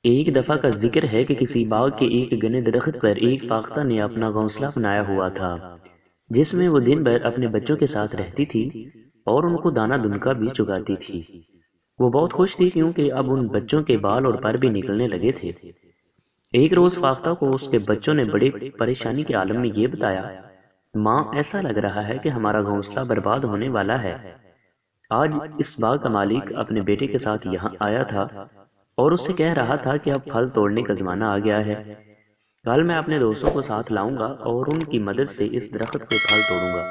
ایک دفعہ کا ذکر ہے کہ کسی باغ کے ایک گھنے درخت پر ایک فاختہ نے اپنا گھونسلہ بنایا ہوا تھا، جس میں وہ دن بھر اپنے بچوں کے ساتھ رہتی تھی اور ان کو دانا دن کا بھی چگاتی تھی۔ وہ بہت خوش تھی کیونکہ اب ان بچوں کے بال اور پر بھی نکلنے لگے تھے۔ ایک روز فاختہ کو اس کے بچوں نے بڑی پریشانی کے عالم میں یہ بتایا، ماں، ایسا لگ رہا ہے کہ ہمارا گھونسلہ برباد ہونے والا ہے۔ آج اس باغ کا مالک اپنے بیٹے کے ساتھ یہاں آیا تھا اور اس سے کہہ رہا تھا کہ اب پھل توڑنے کا زمانہ آ گیا ہے۔ کل میں اپنے دوستوں کو ساتھ لاؤں گا اور ان کی مدد سے اس درخت کے پھل توڑوں گا۔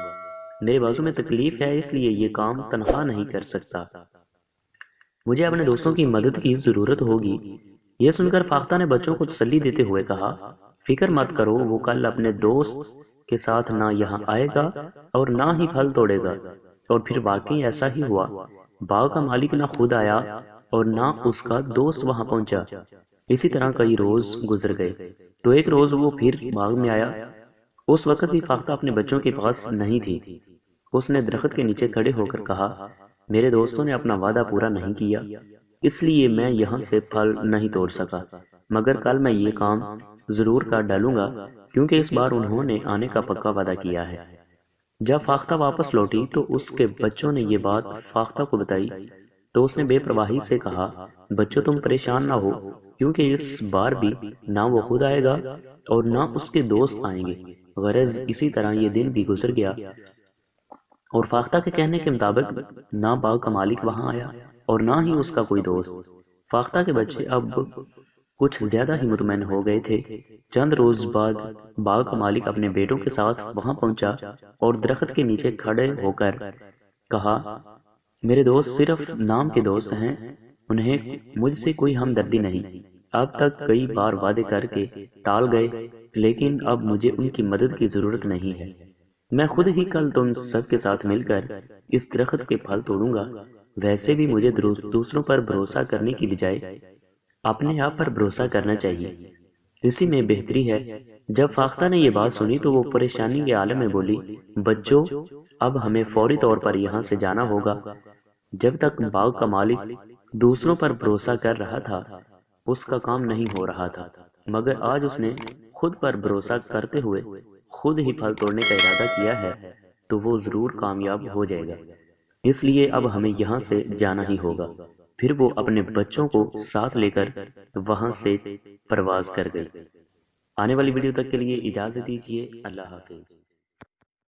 میرے بازو میں تکلیف ہے، اس لیے یہ کام تنہا نہیں کر سکتا۔ مجھے اپنے دوستوں کی مدد کی ضرورت ہوگی۔ یہ سن کر فاختہ نے بچوں کو تسلی دیتے ہوئے کہا، فکر مت کرو، وہ کل اپنے دوست کے ساتھ نہ یہاں آئے گا اور نہ ہی پھل توڑے گا۔ اور پھر واقعی ایسا ہی ہوا۔ باغ کا مالک نہ خود آیا اور نہ اس کا دوست وہاں پہنچا۔ اسی طرح کئی روز گزر گئے تو ایک روز وہ پھر باغ میں آیا۔ اس وقت بھی فاختہ اپنے بچوں کے پاس نہیں تھی۔ اس نے درخت کے نیچے کھڑے ہو کر کہا، میرے دوستوں نے اپنا وعدہ پورا نہیں کیا، اس لیے میں یہاں سے پھل نہیں توڑ سکا، مگر کل میں یہ کام ضرور کر ڈالوں گا کیونکہ اس بار انہوں نے آنے کا پکا وعدہ کیا ہے۔ جب فاختہ واپس لوٹی تو اس کے بچوں نے یہ بات فاختہ کو بتائی تو اس نے بے پرواہی سے کہا، بچوں، تم پریشان نہ ہو کیونکہ اس بار بھی نہ وہ خود آئے گا اور نہ اس کے دوست آئیں گے۔ غرض اسی طرح یہ دن بھی گزر گیا اور فاختہ کے کہنے کے مطابق نہ باغ کا مالک وہاں آیا اور نہ ہی اس کا کوئی دوست۔ فاختہ کے بچے اب کچھ زیادہ ہی مطمئن ہو گئے تھے۔ چند روز بعد باغ کا مالک اپنے بیٹوں کے ساتھ وہاں پہنچا اور درخت کے نیچے کھڑے ہو کر کہا، میرے دوست صرف نام کے دوست ہیں، انہیں مجھ سے کوئی ہمدردی نہیں۔ اب تک کئی بار وعدے کر کے ٹال گئے، لیکن اب مجھے ان کی مدد کی ضرورت نہیں ہے۔ میں خود ہی کل تم سب کے ساتھ مل کر اس درخت کے پھل توڑوں گا۔ ویسے بھی مجھے دوسروں پر بھروسہ کرنے کی بجائے اپنے آپ پر بھروسہ کرنا چاہیے، اسی میں بہتری ہے۔ جب فاختہ نے یہ بات سنی تو وہ پریشانی کے عالم میں بولی، بچوں، اب ہمیں فوری طور پر یہاں سے جانا ہوگا۔ جب تک باغ کا مالک دوسروں پر بھروسہ کر رہا تھا اس کا کام نہیں ہو رہا تھا، مگر آج اس نے خود پر بھروسہ کرتے ہوئے خود ہی پھل توڑنے کا ارادہ کیا ہے تو وہ ضرور کامیاب ہو جائے گا۔ اس لیے اب ہمیں یہاں سے جانا ہی ہوگا۔ پھر وہ اپنے بچوں کو ساتھ لے کر وہاں سے پرواز کر گئی۔ آنے والی ویڈیو تک کے لیے اجازت دیجیے۔ اللہ حافظ۔